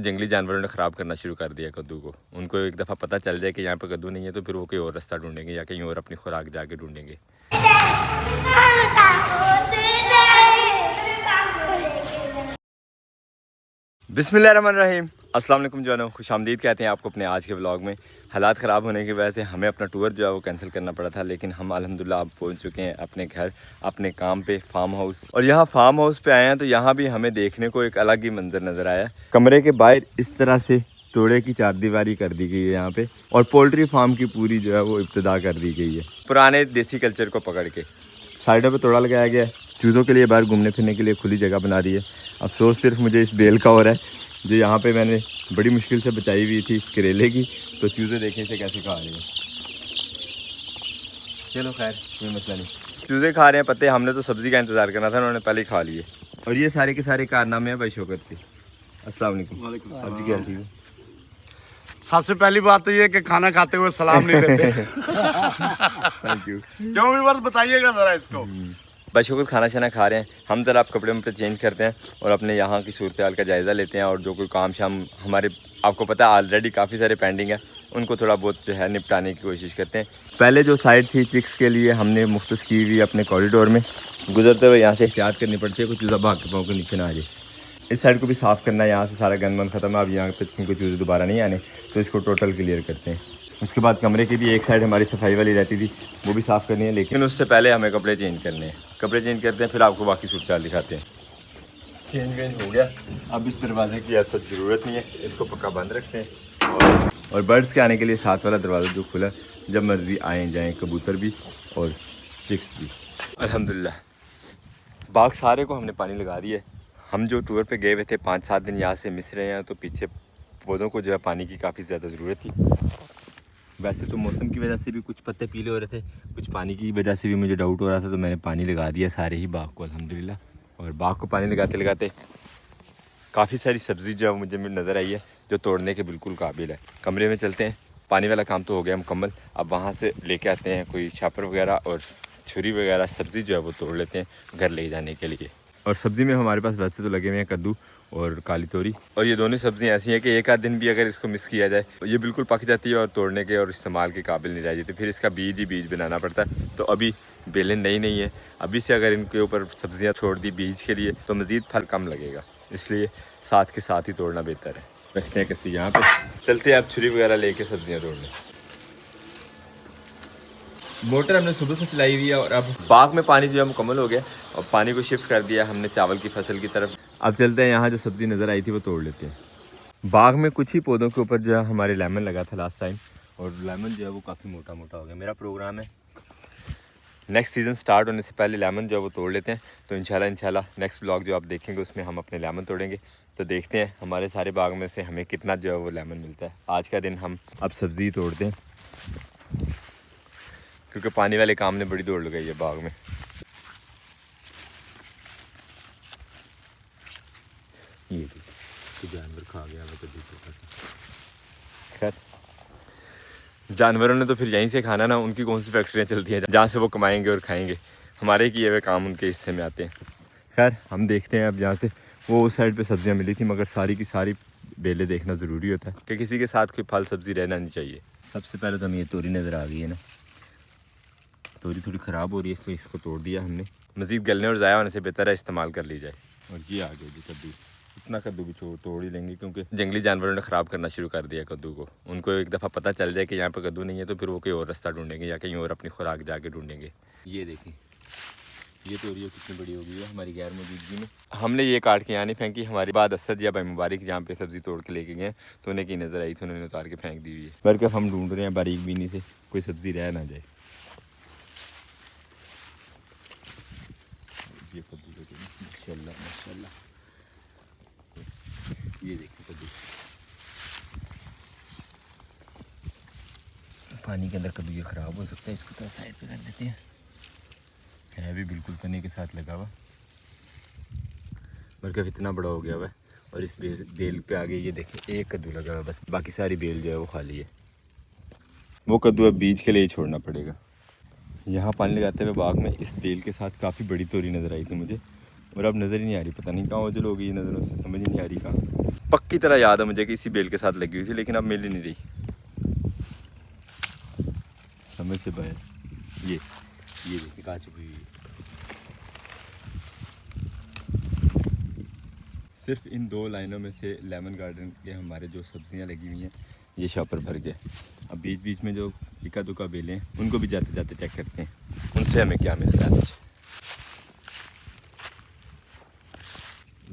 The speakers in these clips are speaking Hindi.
जंगली जानवरों ने ख़राब करना शुरू कर दिया कद्दू को। उनको एक दफ़ा पता चल जाए कि यहाँ पे कद्दू नहीं है तो फिर वो कोई और रास्ता ढूंढेंगे या कहीं और अपनी खुराक जाके ढूंढेंगे। बिस्मिल्लाहिर्रहमानिर्रहीम, अस्सलाम वालेकुम जानो, खुशामदीद कहते हैं आपको अपने आज के व्लॉग में। हालात ख़राब होने की वजह से हमें अपना टूर जो है वो कैंसिल करना पड़ा था, लेकिन हम अल्हम्दुलिल्लाह अब पहुंच चुके हैं अपने घर, अपने काम पे, फार्म हाउस। और यहाँ फार्म हाउस पे आए हैं तो यहाँ भी हमें देखने को एक अलग ही मंजर नज़र आया। कमरे के बाहर इस तरह से तोड़े की चारदीवारी कर दी गई है यहाँ पे, और पोल्ट्री फार्म की पूरी जो है वो इब्तिदा कर दी गई है। पुराने देसी कल्चर को पकड़ के साइडों पे तोड़ा लगाया गया है। चूज़ों के लिए बाहर घूमने फिरने के लिए खुली जगह बना दी है। अफसोस सिर्फ मुझे इस बेल का हो रहा है जो यहाँ पे मैंने बड़ी मुश्किल से बचाई हुई थी करेले की, तो चूज़े देखें इसे कैसे खा रहे हैं। चलो खैर कोई मसला नहीं, चूज़े खा रहे हैं पत्ते, हमने तो सब्ज़ी का इंतज़ार करना था, उन्होंने पहले ही खा लिए। और ये सारे के सारे कारनामे हैं भाई शौकत के। अस्सलाम वालेकुम। वालेकुम सब्जी सलाम। क्या ठीक है? सबसे पहली बात तो ये कि खाना खाते हुए सलाम नहीं देते। Thank you. क्यों भी बस बताइएगा जरा इसको। बशुकुर खाना शाना खा रहे हैं हम, ज़रा आप कपड़े में पे चेंज करते हैं और अपने यहाँ की सूरत हाल का जायज़ा लेते हैं। और जो कोई काम शाम हमारे आपको पता है ऑलरेडी काफ़ी सारे पेंडिंग है, उनको थोड़ा बहुत जो है निपटाने की कोशिश करते हैं। पहले जो साइड थी चिक्स के लिए हमने मुख्तस की हुई अपने कॉरिडोर में, गुजरते हुए यहाँ से एहतियात करनी पड़ती है कुछ चूज़ा भाग के पाँव के नीचे ना आ जाए। इस साइड को भी साफ़ करना है, यहाँ से सारा गंद मन ख़त्म है। अब यहाँ पे कोई चूज़े दोबारा नहीं आने, तो इसको टोटल क्लियर करते हैं। उसके बाद कमरे की भी एक साइड हमारी सफाई वाली रहती थी, वो भी साफ़ करनी है, लेकिन उससे पहले हमें कपड़े चेंज करने हैं। कपड़े चेंज करते हैं फिर आपको बाकी सूरत दिखाते हैं। चेंज वेंज हो गया, अब इस दरवाजे की ऐसा ज़रूरत नहीं है, इसको पक्का बंद रखते हैं। और बर्ड्स के आने के लिए साथ वाला दरवाज़ा जो खुला, जब मर्ज़ी आएँ जाएँ, कबूतर भी और चिक्स भी। अल्हम्दुलिल्लाह बाग सारे को हमने पानी लगा दिया। हम जो टूर पे गए हुए थे 5-7 दिन यहाँ से मिस रहे हैं, तो पीछे पौधों को जो है पानी की काफ़ी ज़्यादा ज़रूरत थी। वैसे तो मौसम की वजह से भी कुछ पत्ते पीले हो रहे थे, कुछ पानी की वजह से भी मुझे डाउट हो रहा था, तो मैंने पानी लगा दिया सारे ही बाग को अल्हम्दुलिल्लाह। और बाग को पानी लगाते लगाते काफ़ी सारी सब्ज़ी जो है मुझे नज़र आई है जो तोड़ने के बिल्कुल काबिल है। कमरे में चलते हैं, पानी वाला काम तो हो गया मुकम्मल। अब वहाँ से लेके आते हैं कोई छापर वगैरह और छुरी वगैरह, सब्ज़ी जो है वो तोड़ लेते हैं घर ले जाने के लिए। और सब्ज़ी में हमारे पास वैसे तो लगे हुए हैं कद्दू और काली तोरी, और ये दोनों सब्ज़ियाँ ऐसी हैं कि एक आध दिन भी अगर इसको मिस किया जाए तो ये बिल्कुल पक जाती है और तोड़ने के और इस्तेमाल के काबिल नहीं रह जाती। फिर इसका बीज ही बीज बनाना पड़ता है। तो अभी बेलें नहीं है, अभी से अगर इनके ऊपर सब्ज़ियाँ छोड़ दी बीज के लिए तो मज़ीद फल कम लगेगा, इसलिए साथ के साथ ही तोड़ना बेहतर है। रखते हैं किसी यहाँ पे, चलते हैं अब छुरी वगैरह लेके सब्ज़ियाँ तोड़ने। मोटर हमने सुबह से चलाई हुई है और अब बाग में पानी जो है मुकम्मल हो गया और पानी को शिफ्ट कर दिया हमने चावल की फसल की तरफ। अब चलते हैं यहाँ जो सब्ज़ी नज़र आई थी वो तोड़ लेते हैं। बाग में कुछ ही पौधों के ऊपर जो है हमारे लेमन लगा था लास्ट टाइम, और लेमन जो है वो काफ़ी मोटा मोटा हो गया। मेरा प्रोग्राम है नेक्स्ट सीज़न स्टार्ट होने से पहले लेमन जो है वो तोड़ लेते हैं, तो इंशाल्लाह नेक्स्ट व्लॉग जो आप देखेंगे उसमें हम अपने लेमन तोड़ेंगे। तो देखते हैं हमारे सारे बाग में से हमें कितना जो है वो लेमन मिलता है। आज का दिन हम अब सब्ज़ी तोड़ते हैं क्योंकि पानी वाले काम ने बड़ी दौड़ लगाई है बाग में। ये तो जानवर खा गया वो, तो खैर जानवरों ने तो फिर यहीं से खाना ना, उनकी कौन सी फैक्ट्रियाँ चलती हैं जहाँ से वो कमाएंगे और खाएंगे, हमारे किए हुए काम उनके हिस्से में आते हैं। खैर हम देखते हैं अब। यहाँ से वो उस साइड पे सब्जियाँ मिली थी, मगर सारी की सारी बेलें देखना ज़रूरी होता है कि किसी के साथ कोई फल सब्ज़ी रहना नहीं चाहिए। सबसे पहले तो हमें ये तोरी नज़र आ गई है ना, तोरी थोड़ी ख़राब हो रही है, इसलिए इसको तोड़ दिया हमने। मज़ीद गलने और ज़ाया होने से बेहतर है इस्तेमाल कर ली जाए। और ये आ गई जी कद्दू, इतना कद्दू भी तोड़ ही लेंगे क्योंकि जंगली जानवरों ने ख़राब करना शुरू कर दिया कद्दू को। उनको एक दफ़ा पता चल जाए कि यहाँ पर कद्दू नहीं है तो फिर वो कोई और रास्ता ढूंढेंगे या कहीं और अपनी खुराक जाके ढूंढेंगे। ये देखें ये तोरी कितनी बड़ी हो गई है हमारी गैर मौजूदगी में। हमने ये काट के यहाँ नहीं फेंकी, हमारे बाद असद या भाई मुबारक जहाँ पे सब्ज़ी तोड़ के लेके गए तो उन्हें की नज़र आई थी, उन्होंने उतार के फेंक दी हुई है। बल्कि हम ढूंढ रहे हैं बारीक बीनी से कोई सब्ज़ी रह ना जाए। ये कद्दू देखें माशाल्लाह माशाल्लाह, ये देखिए कद्दू पानी के अंदर कद्दू ये ख़राब हो सकता है, इसको तो साइड पे कर लेते हैं। है भी बिल्कुल तने के साथ लगा हुआ, बल्कि इतना बड़ा हो गया हुआ है। और इस बेल पे आगे ये देखिए एक कद्दू लगा हुआ है बस, बाकी सारी बेल जो है वो खाली है। वो कद्दू अब बीज के लिए ही छोड़ना पड़ेगा। यहाँ पानी लगाते हुए बाग में इस बेल के साथ काफ़ी बड़ी तोरी नज़र आई थी मुझे, और अब नज़र ही नहीं आ रही, पता नहीं कहाँ ओझल हो गई नज़रों से, समझ ही नहीं आ रही कहाँ। पक्की तरह याद है मुझे कि इसी बेल के साथ लगी हुई थी, लेकिन अब मिल ही नहीं रही। समझ से बाहर ये देखिए कहाँ चुकी हुई है। सिर्फ इन 2 लाइनों में से लेमन गार्डन के हमारे जो सब्जियां लगी हुई हैं ये शॉपर भर गए। अब बीच बीच में जो इक्का दुक्का बेलें हैं उनको भी जाते जाते चेक करते हैं उनसे हमें क्या मिलता है आज।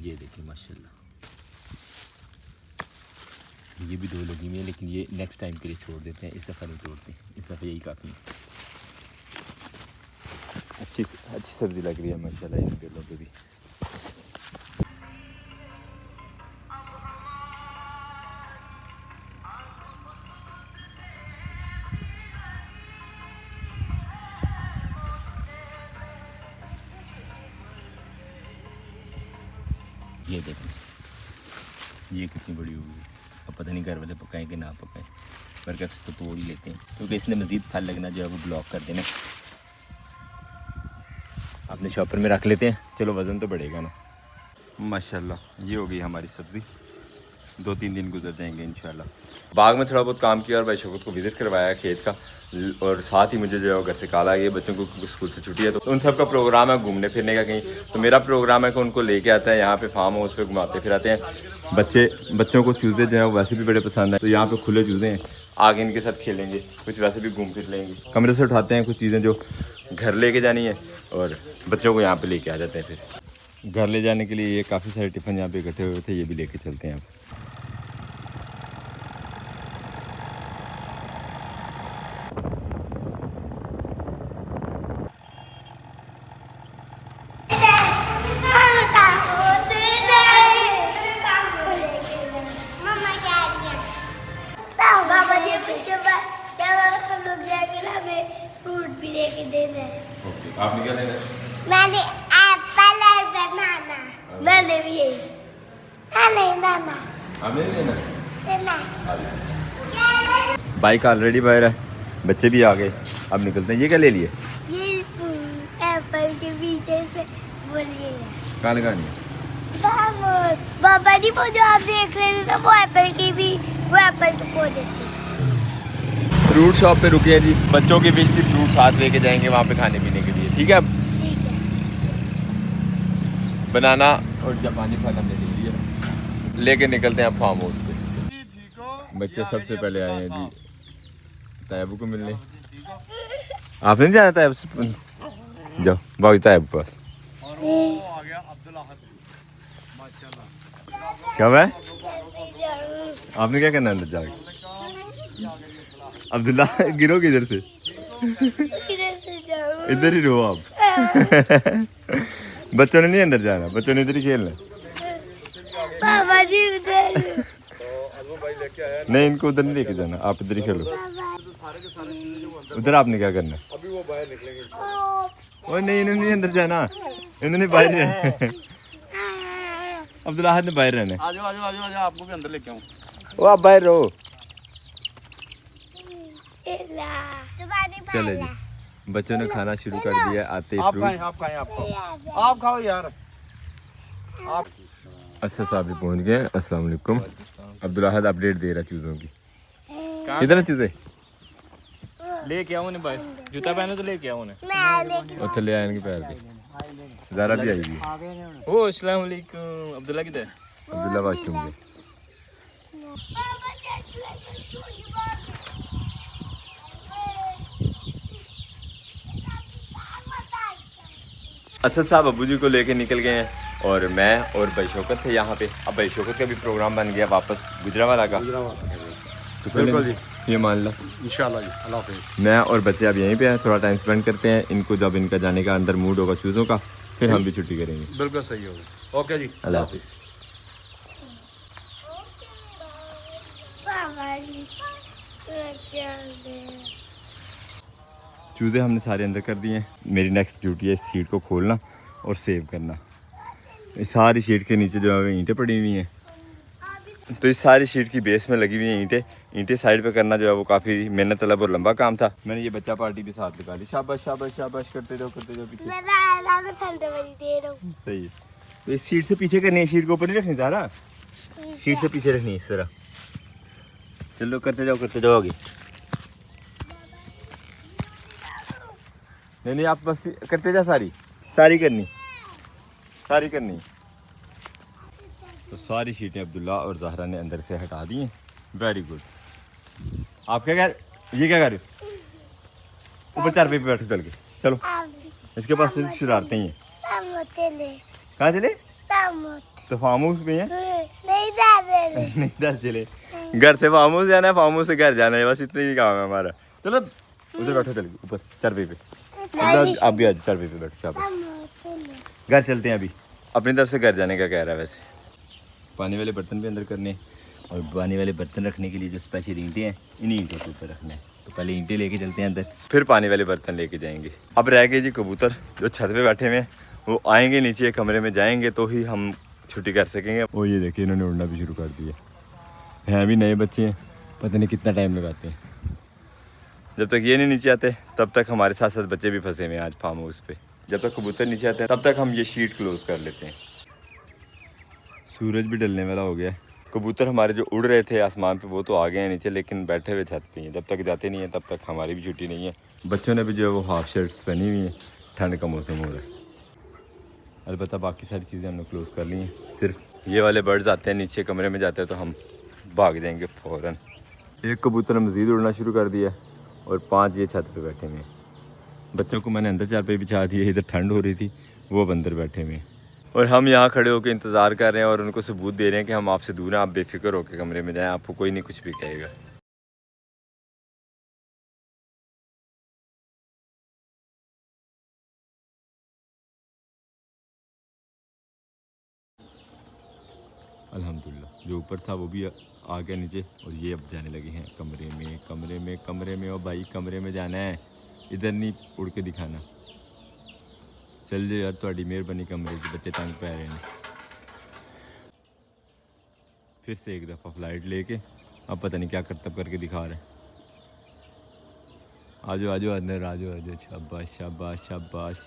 ये देखिए माशाल्लाह, ये भी 2 लगी हुई है, लेकिन ये नेक्स्ट टाइम के लिए छोड़ देते हैं, इस दफ़ा नहीं तोड़ते, इस दफ़ा यही काफ़ी है। अच्छी सब्ज़ी लग रही है माशाल्लाह इन बेलों पे भी। ये देखें, ये कितनी बड़ी होगी। अब पता नहीं घर वाले पकाएं कि ना पकाएं, पर क्या तो तोड़ ही लेते हैं क्योंकि इसने मज़ीद फल लगना जो है वो ब्लॉक कर देना। अपने शॉपर में रख लेते हैं, चलो वज़न तो बढ़ेगा ना। माशाल्लाह ये हो गई हमारी सब्ज़ी, 2-3 दिन गुजर जाएंगे इंशाल्लाह। बाग में थोड़ा बहुत काम किया और भाई शौकत को विज़िट करवाया खेत का, और साथ ही मुझे जो है घर से कॉल आ गई, बच्चों को स्कूल से छुट्टी है तो उन सब का प्रोग्राम है घूमने फिरने का कहीं। तो मेरा प्रोग्राम है कि उनको लेके आता है यहाँ पे फार्म हाउस पे, घुमाते फिराते हैं। बच्चों को चूज़े जो है वैसे भी बड़े पसंद है, तो यहाँ पे खुले चूज़े हैं, आगे इनके साथ खेलेंगे, कुछ वैसे भी घूम फिर लेंगे। कमरे से उठाते हैं कुछ चीज़ें जो घर लेके जानी है और बच्चों को यहाँ पे लेके आ जाते हैं। फिर घर ले जाने के लिए ये काफ़ी सारे टिफ़िन यहाँ पे इकट्ठे हुए थे, ये भी लेके चलते हैं। आपने क्या लेना है? मैंने एप्पल और बनाना, मैंने भी यही लेना। आपने नहीं लेना? लेना। बाइक ऑलरेडी बाहर है, बच्चे भी आ गए, अब निकलते हैं। ये क्या ले लिए? ये एप्पल के पीछे से बोलिए कहाँ लगानी है? बाबा जी वो जो आप देख रहे थे ना वो एप्पल के पौधे थे। फ्रूट शॉप पे रुके हैं जी, बच्चों की विश थी फ्रूट साथ लेके जाएंगे वहाँ पे खाने पीने के लिए, ठीक है। अब ठीक है। बनाना और जापानी फल हमने ले लिया, लेके निकलते हैं अब फार्म हाउस पे। बच्चे सबसे पहले आए हैं जी तैयब को मिलने। आपने नहीं जाना तैयब से? जाओ भाई तैयब के पास। क्या है? आपने क्या करना है अंदर जाके? अब्दुल्ला गिरोगे इधर से? इधर ही रहो आप। बच्चों ने नहीं अंदर जाना, बच्चों ने इधर ही खेलना। बाबा जी नहीं इनको उधर नहीं लेके जाना, आप इधर ही खेलो। उधर आपने क्या करना है? अभी वो बाहर निकलेंगे। ओए नहीं इन्होंने नहीं अंदर जाना, इन्होंने बाहर रहना। अब्दुल्ला ने बाहर रहना। आजो आपको भी अंदर लेके आऊं। वो आप बाहर रहो। चले जी, बच्चों ने खाना शुरू कर दिया। आते ही फ्रूट आप खाओ यार। आप अच्छा साहब भी पहुंच गए। अस्सलाम वालेकुम। अब्दुल्ला अपडेट दे रहा चूज़ों की। किधर चूज़े लेके आओ ने भाई, जूता पहनो तो लेके आओ ने। और चले आए इनके पैर पे। ज़ारा भी आई हुई है। ओ अस्सलाम वालेकुम। अब्दुल्ला किधर? अब्दुल्ला वाशरूम में। असद साहब अबू जी को लेके निकल गए हैं और मैं और भाई शौकत थे यहाँ पे। अब भाई शौकत का भी प्रोग्राम बन गया वापस गुजरावाला का। तो बिल्कुल जी, ये मान लो इंशाल्लाह जी। अल्लाह हाफिज़। मैं और बच्चे अब यहीं पे हैं, थोड़ा टाइम स्पेंड करते हैं। इनको जब इनका जाने का अंदर मूड होगा चूज़ों का, फिर हम भी छुट्टी करेंगे। बिल्कुल सही होगा। ओके जी, अल्लाह हाफिज़। चूज़े हमने सारे अंदर कर दिए हैं। मेरी नेक्स्ट ड्यूटी है इस सीट को खोलना और सेव करना। इस सारी शीट के नीचे जो है ईंटें पड़ी हुई हैं, तो इस सारी शीट की बेस में लगी हुई हैं ईंटें साइड पे करना जो है वो काफ़ी मेहनत तलब और लंबा काम था। मैंने ये बच्चा पार्टी भी साथ लगा ली। शाबाश शाबाश शाबाश, करते जाओ पीछे। सही है, तो इस शीट से पीछे करनी है, शीट को ऊपर नहीं रखनी सारा। सीट से पीछे रखनी है इस तरह। चलो करते जाओ आगे। नहीं आप बस करते जा, सारी करनी। तो सारी सीटें अब्दुल्ला और ज़हरा ने अंदर से हटा दी हैं। Very good. आप क्या कर रहे हो? ऊपर 4 पे बैठो चल के। चलो इसके पास सिर्फ शरारतें ही हैं। कहाँ चले? तो फार्म हाउस पे हैं। नहीं डर चले, घर से फार्म हाउस जाना है, फार्म हाउस से घर जाना है, बस इतना ही काम है हमारा। चलो उधर बैठो चल के ऊपर 4 पे। आप भी आज 4 पे बैठो। घर चलते हैं अभी। अपनी तरफ से घर जाने का कह रहा है वैसे। पानी वाले बर्तन भी अंदर करने, और पानी वाले बर्तन रखने के लिए जो स्पेशल ईंटें हैं, इन्हीं ईंटों के ऊपर रखना है। तो पहले ईंटें लेके चलते हैं अंदर, फिर पानी वाले बर्तन लेके जाएंगे। अब रह गए जी कबूतर जो छत पे बैठे हुए हैं, वो आएंगे नीचे कमरे में जाएंगे तो ही हम छुट्टी कर सकेंगे। वो ये देखिए इन्होंने उड़ना भी शुरू कर दिया हैं। भी नए बच्चे हैं, पता नहीं कितना टाइम लगाते हैं। जब तक ये नहीं नीचे आते तब तक हमारे साथ साथ बच्चे भी फंसे हुए हैं आज फार्म हाउस पे। जब तक कबूतर नीचे आते हैं तब तक हम ये शीट क्लोज कर लेते हैं। सूरज भी ढलने वाला हो गया है। कबूतर हमारे जो उड़ रहे थे आसमान पे वो तो आ गए हैं नीचे, लेकिन बैठे हुए छत पे हैं। जब तक जाते नहीं हैं तब तक हमारी भी छुट्टी नहीं है। बच्चों ने भी जो है वो हाफ शर्ट्स पहनी हुई हैं, ठंड का मौसम हो रहा है। अलबत्ता बाकी सारी चीज़ें हमने क्लोज कर ली हैं। सिर्फ ये वाले बर्ड्स आते हैं नीचे कमरे में जाते हैं तो हम भाग जाएंगे फ़ौरन। एक कबूतर ने मज़ीद उड़ना शुरू कर दिया और 5 ये छत पे बैठे हुए हैं। बच्चों को मैंने अंदर 4 पे बिछा दिए, इधर ठंड हो रही थी, वो अब अंदर बैठे हुए हैं। और हम यहाँ खड़े होकर इंतज़ार कर रहे हैं और उनको सबूत दे रहे हैं कि हम आपसे दूर हैं, आप बेफिक्र होकर कमरे में जाएं, आपको कोई नहीं कुछ भी कहेगा। अल्हम्दुलिल्लाह जो ऊपर था वो भी आ गया नीचे, और ये अब जाने लगे हैं कमरे में। ओ भाई कमरे में जाना है, इधर नहीं उड़ के दिखाना। चल जाए यार, थोड़ी मेहरबानी, कमरे के बच्चे तंग पै रहे हैं। फिर से एक दफ़ा फ्लाइट लेके अब पता नहीं क्या करतब करके दिखा रहे हैं। आजो अंदर आजो। शाबाश।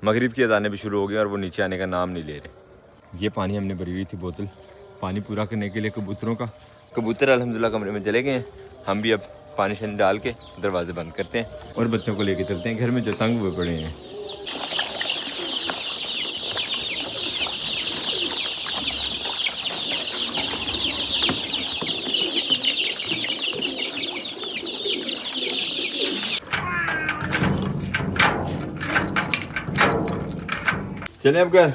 मगरिब की अज़ानें भी शुरू हो गई और वो नीचे आने का नाम नहीं ले रहे। ये पानी हमने भरी हुई थी बोतल, पानी पूरा करने के लिए कबूतरों का। कबूतर अल्हम्दुलिल्लाह कमरे में चले गए हैं। हम भी अब पानी शानी डाल के दरवाजे बंद करते हैं और बच्चों को लेके चलते हैं घर में जो तंग हुए पड़े हैं। चले अब घर।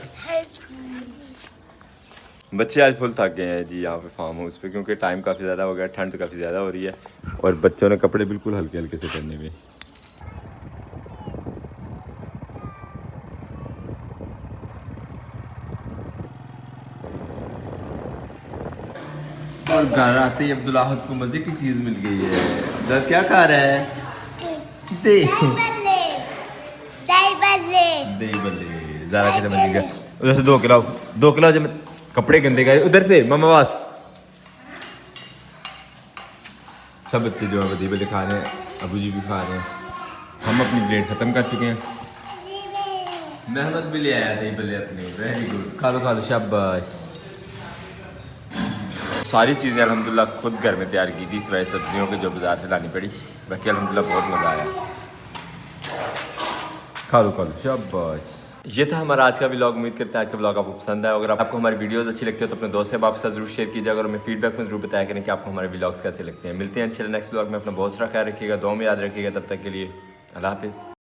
बच्चे आज फुल थक गए हैं जी यहाँ पे फार्म हाउस पे, क्योंकि टाइम काफ़ी ज़्यादा हो गया, ठंड काफ़ी ज़्यादा हो रही है और बच्चों ने कपड़े बिल्कुल हल्के हल्के से पहने हुए। और घर आते ही अब्दुल्लाह को मज़े की चीज़ मिल गई है। अब्दुल्लाह क्या खा रहा है? दही बल्ले। ज़रा के समझ गया। उधर से 2 किलो जब कपड़े गंदे गए उधर से मामा वास। सब बच्चे जो है दही बल्ले खा रहे हैं, अबू जी भी खा रहे हैं। हम अपनी प्लेट ख़त्म कर चुके हैं। मेहमद भी ले आया दही बल्ले अपने। वेरी गुड, खा लो शाबाश। सारी चीज़ें अल्हम्दुलिल्लाह खुद घर में तैयार की थी, सिवाय सब्जियों के जो बाज़ार से लानी पड़ी। बाकी अल्हम्दुलिल्लाह बहुत मज़ा आया। खा लो शाबाश। ये था हमारा आज का व्लॉग। उम्मीद करते हैं आज का व्लॉग आपको पसंद आया। अगर आपको हमारी वीडियोस अच्छी लगती है तो अपने दोस्त से आपके साथ जरूर शेयर कीजिएगा और हमें फीडबैक में जरूर बताया करें कि आपको हमारे व्लॉग्स कैसे लगते हैं। मिलते हैं इंशाल्लाह नेक्स्ट व्लॉग में। अपना बहुत सारा ख्याल रखिएगा, दुआ में याद रखिएगा। तब तक के लिए अल्लाह हाफिज़।